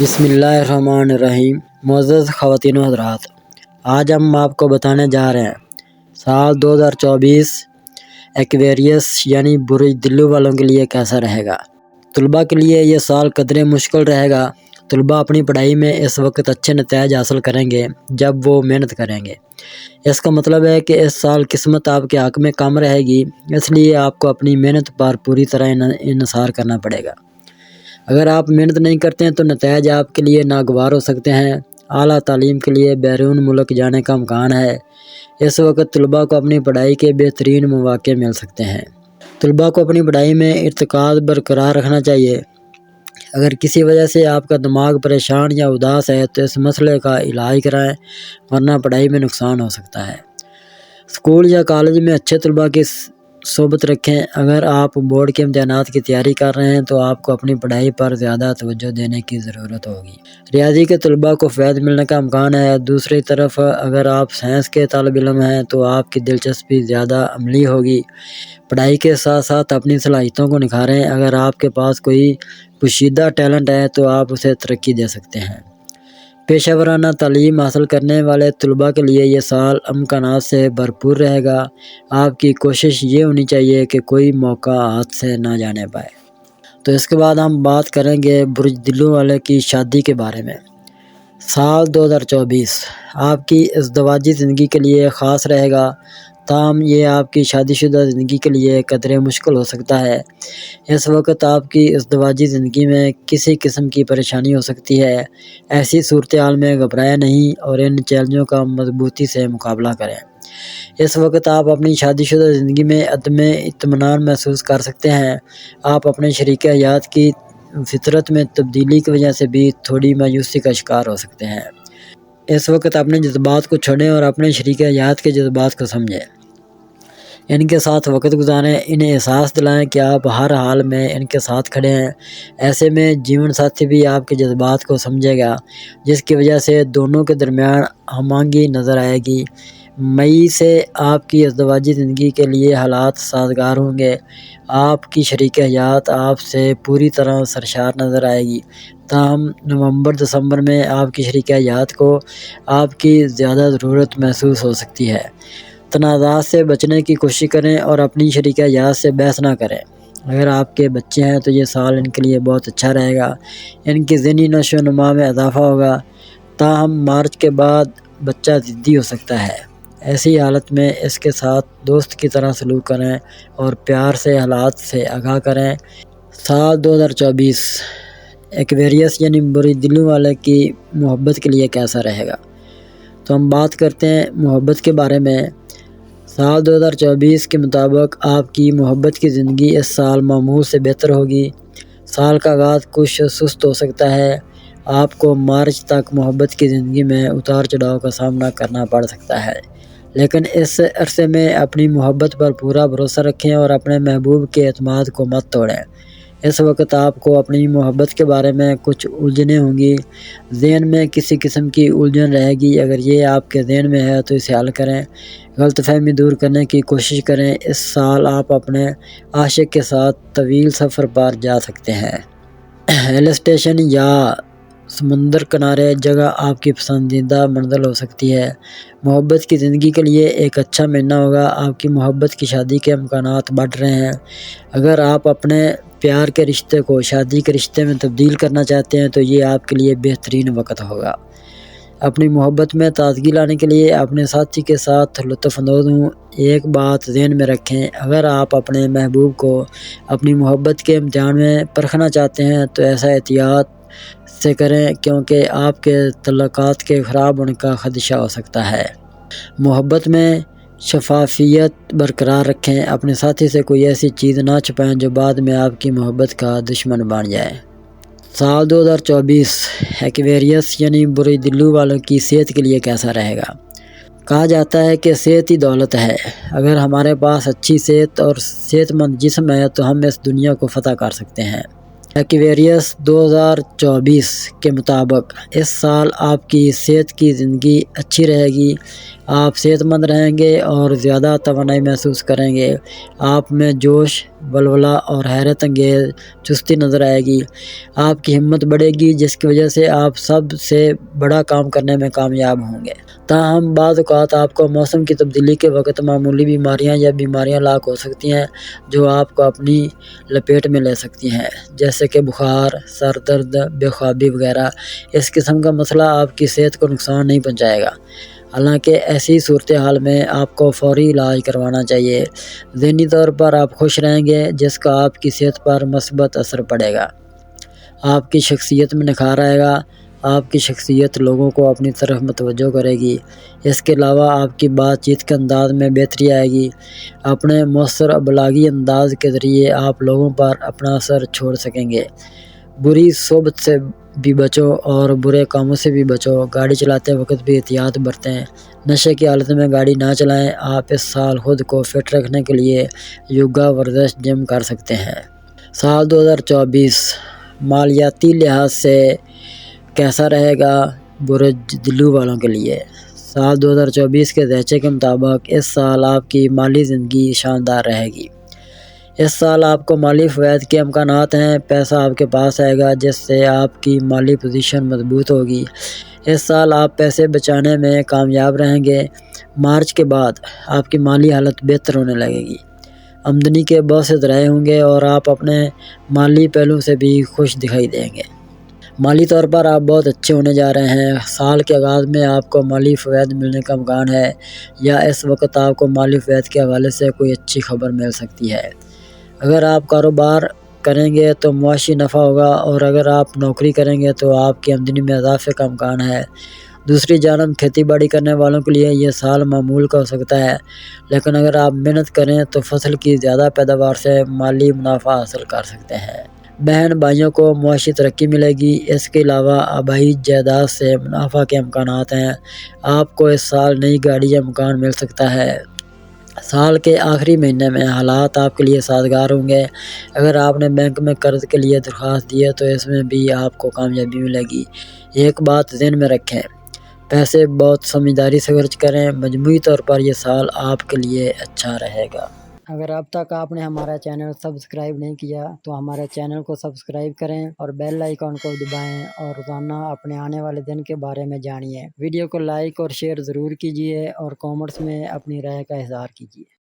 بسم اللہ الرحمن الرحیم۔ معزز خواتین و حضرات، آج ہم آپ کو بتانے جا رہے ہیں سال 2024 ایکویریس یعنی برج دلو والوں کے لیے کیسا رہے گا۔ طلباء کے لیے یہ سال قدرے مشکل رہے گا۔ طلباء اپنی پڑھائی میں اس وقت اچھے نتائج حاصل کریں گے جب وہ محنت کریں گے۔ اس کا مطلب ہے کہ اس سال قسمت آپ کے حق میں کم رہے گی، اس لیے آپ کو اپنی محنت پر پوری طرح انحصار کرنا پڑے گا۔ اگر آپ محنت نہیں کرتے ہیں تو نتائج آپ کے لیے ناگوار ہو سکتے ہیں۔ اعلیٰ تعلیم کے لیے بیرون ملک جانے کا امکان ہے۔ اس وقت طلباء کو اپنی پڑھائی کے بہترین مواقع مل سکتے ہیں۔ طلباء کو اپنی پڑھائی میں ارتکاز برقرار رکھنا چاہیے۔ اگر کسی وجہ سے آپ کا دماغ پریشان یا اداس ہے تو اس مسئلے کا علاج کرائیں، ورنہ پڑھائی میں نقصان ہو سکتا ہے۔ اسکول یا کالج میں اچھے طلباء کی صحبت رکھیں۔ اگر آپ بورڈ کے امتحانات کی تیاری کر رہے ہیں تو آپ کو اپنی پڑھائی پر زیادہ توجہ دینے کی ضرورت ہوگی۔ ریاضی کے طلباء کو فیض ملنے کا امکان ہے۔ دوسری طرف اگر آپ سائنس کے طالب علم ہیں تو آپ کی دلچسپی زیادہ عملی ہوگی۔ پڑھائی کے ساتھ ساتھ اپنی صلاحیتوں کو نکھاریں۔ اگر آپ کے پاس کوئی پوشیدہ ٹیلنٹ ہے تو آپ اسے ترقی دے سکتے ہیں۔ پیشہ ورانہ تعلیم حاصل کرنے والے طلباء کے لیے یہ سال امکانات سے بھرپور رہے گا۔ آپ کی کوشش یہ ہونی چاہیے کہ کوئی موقع ہاتھ سے نہ جانے پائے۔ تو اس کے بعد ہم بات کریں گے برج دلو والے کی شادی کے بارے میں۔ سال 2024 آپ کی ازدواجی زندگی کے لیے خاص رہے گا، تاہم یہ آپ کی شادی شدہ زندگی کے لیے قدرے مشکل ہو سکتا ہے۔ اس وقت آپ کی ازدواجی زندگی میں کسی قسم کی پریشانی ہو سکتی ہے۔ ایسی صورتحال میں گھبرائیں نہیں اور ان چیلنجوں کا مضبوطی سے مقابلہ کریں۔ اس وقت آپ اپنی شادی شدہ زندگی میں عدم اطمینان محسوس کر سکتے ہیں۔ آپ اپنے شریک حیات کی فطرت میں تبدیلی کی وجہ سے بھی تھوڑی مایوسی کا شکار ہو سکتے ہیں۔ اس وقت اپنے جذبات کو چھوڑیں اور اپنے شریک حیات کے جذبات کو سمجھیں۔ ان کے ساتھ وقت گزاریں، انہیں احساس دلائیں کہ آپ ہر حال میں ان کے ساتھ کھڑے ہیں۔ ایسے میں جیون ساتھی بھی آپ کے جذبات کو سمجھے گا، جس کی وجہ سے دونوں کے درمیان ہم آہنگی نظر آئے گی۔ مئی سے آپ کی ازدواجی زندگی کے لیے حالات سازگار ہوں گے۔ آپ کی شریک حیات آپ سے پوری طرح سرشار نظر آئے گی، تاہم نومبر دسمبر میں آپ کی شریک حیات کو آپ کی زیادہ ضرورت محسوس ہو سکتی ہے۔ تنازعات سے بچنے کی کوشش کریں اور اپنی شریک حیات سے بحث نہ کریں۔ اگر آپ کے بچے ہیں تو یہ سال ان کے لیے بہت اچھا رہے گا۔ ان کی ذہنی نشو و نما میں اضافہ ہوگا، تاہم مارچ کے بعد بچہ ضدی ہو سکتا ہے۔ ایسی حالت میں اس کے ساتھ دوست کی طرح سلوک کریں اور پیار سے حالات سے آگاہ کریں۔ سال 2024 ایکویریس یعنی برج دلو والے کی محبت کے لیے کیسا رہے گا۔ تو ہم بات کرتے ہیں محبت کے بارے میں۔ سال 2024 کے مطابق آپ کی محبت کی زندگی اس سال معمول سے بہتر ہوگی۔ سال کا آغاز کچھ سست ہو سکتا ہے۔ آپ کو مارچ تک محبت کی زندگی میں اتار چڑھاؤ کا سامنا کرنا پڑ سکتا ہے، لیکن اس عرصے میں اپنی محبت پر پورا بھروسہ رکھیں اور اپنے محبوب کے اعتماد کو مت توڑیں۔ اس وقت آپ کو اپنی محبت کے بارے میں کچھ الجھنیں ہوں گی، ذہن میں کسی قسم کی الجھن رہے گی۔ اگر یہ آپ کے ذہن میں ہے تو اسے حل کریں، غلط فہمی دور کرنے کی کوشش کریں۔ اس سال آپ اپنے عاشق کے ساتھ طویل سفر پر جا سکتے ہیں۔ ہل اسٹیشن یا سمندر کنارے جگہ آپ کی پسندیدہ منزل ہو سکتی ہے۔ محبت کی زندگی کے لیے ایک اچھا مہینہ ہوگا۔ آپ کی محبت کی شادی کے امکانات بڑھ رہے ہیں۔ اگر آپ اپنے پیار کے رشتے کو شادی کے رشتے میں تبدیل کرنا چاہتے ہیں تو یہ آپ کے لیے بہترین وقت ہوگا۔ اپنی محبت میں تازگی لانے کے لیے اپنے ساتھی کے ساتھ لطف اندوز ہوں۔ ایک بات ذہن میں رکھیں، اگر آپ اپنے محبوب کو اپنی محبت کے امتحان میں پرکھنا چاہتے ہیں تو ایسا احتیاط سے کریں، کیونکہ آپ کے تعلقات کے خراب ہونے کا خدشہ ہو سکتا ہے۔ محبت میں شفافیت برقرار رکھیں، اپنے ساتھی سے کوئی ایسی چیز نہ چھپائیں جو بعد میں آپ کی محبت کا دشمن بن جائے۔ سال 2024 ایکویریس یعنی برج دلو والوں کی صحت کے لیے کیسا رہے گا۔ کہا جاتا ہے کہ صحت ہی دولت ہے۔ اگر ہمارے پاس اچھی صحت اور صحت مند جسم ہے تو ہم اس دنیا کو فتح کر سکتے ہیں۔ ایکویریس 2024 کے مطابق اس سال آپ کی صحت کی زندگی اچھی رہے گی۔ آپ صحت مند رہیں گے اور زیادہ توانائی محسوس کریں گے۔ آپ میں جوش، ولولہ اور حیرت انگیز چستی نظر آئے گی۔ آپ کی ہمت بڑھے گی، جس کی وجہ سے آپ سب سے بڑا کام کرنے میں کامیاب ہوں گے۔ تاہم بعض اوقات آپ کو موسم کی تبدیلی کے وقت معمولی بیماریاں یا بیماریاں لاحق ہو سکتی ہیں جو آپ کو اپنی لپیٹ میں لے سکتی ہیں، جیسے کہ بخار، سر درد، بے خوابی وغیرہ۔ اس قسم کا مسئلہ آپ کی صحت کو نقصان نہیں پہنچائے گا، حالانکہ ایسی صورتحال میں آپ کو فوری علاج کروانا چاہیے۔ ذہنی طور پر آپ خوش رہیں گے، جس کا آپ کی صحت پر مثبت اثر پڑے گا۔ آپ کی شخصیت میں نکھار آئے گا۔ آپ کی شخصیت لوگوں کو اپنی طرف متوجہ کرے گی۔ اس کے علاوہ آپ کی بات چیت کے انداز میں بہتری آئے گی۔ اپنے مؤثر ابلاغی انداز کے ذریعے آپ لوگوں پر اپنا اثر چھوڑ سکیں گے۔ بری صحبت سے بھی بچو اور برے کاموں سے بھی بچو۔ گاڑی چلاتے وقت بھی احتیاط برتیں۔ نشے کی حالت میں گاڑی نہ چلائیں۔ آپ اس سال خود کو فٹ رکھنے کے لیے یوگا، ورزش، جم کر سکتے ہیں۔ سال 2024 مالیاتی لحاظ سے کیسا رہے گا برج دلو والوں کے لیے؟ سال 2024 کے ذیچے کے مطابق اس سال آپ کی مالی زندگی شاندار رہے گی۔ اس سال آپ کو مالی فوائد کے امکانات ہیں۔ پیسہ آپ کے پاس آئے گا، جس سے آپ کی مالی پوزیشن مضبوط ہوگی۔ اس سال آپ پیسے بچانے میں کامیاب رہیں گے۔ مارچ کے بعد آپ کی مالی حالت بہتر ہونے لگے گی۔ آمدنی کے بہت سے ذرائع ہوں گے اور آپ اپنے مالی پہلو سے بھی خوش دکھائی دیں گے۔ مالی طور پر آپ بہت اچھے ہونے جا رہے ہیں۔ سال کے آغاز میں آپ کو مالی فوائد ملنے کا امکان ہے، یا اس وقت آپ کو مالی فوائد کے حوالے سے کوئی اچھی خبر مل سکتی ہے۔ اگر آپ کاروبار کریں گے تو معاشی نفع ہوگا، اور اگر آپ نوکری کریں گے تو آپ کی آمدنی میں اضافے کا امکان ہے۔ دوسری جانب کھیتی باڑی کرنے والوں کے لیے یہ سال معمول کا ہو سکتا ہے، لیکن اگر آپ محنت کریں تو فصل کی زیادہ پیداوار سے مالی منافع حاصل کر سکتے ہیں۔ بہن بھائیوں کو معاشی ترقی ملے گی۔ اس کے علاوہ آبائی جائیداد سے منافع کے امکانات ہیں۔ آپ کو اس سال نئی گاڑی یا مکان مل سکتا ہے۔ سال کے آخری مہینے میں حالات آپ کے لیے سازگار ہوں گے۔ اگر آپ نے بینک میں قرض کے لیے درخواست دی ہے تو اس میں بھی آپ کو کامیابی ملے گی۔ ایک بات ذہن میں رکھیں، پیسے بہت سمجھداری سے خرچ کریں۔ مجموعی طور پر یہ سال آپ کے لیے اچھا رہے گا۔ اگر اب تک آپ نے ہمارا چینل سبسکرائب نہیں کیا تو ہمارے چینل کو سبسکرائب کریں اور بیل آئیکن کو دبائیں، اور روزانہ اپنے آنے والے دن کے بارے میں جانیے۔ ویڈیو کو لائک اور شیئر ضرور کیجیے، اور کامنٹس میں اپنی رائے کا اظہار کیجیے۔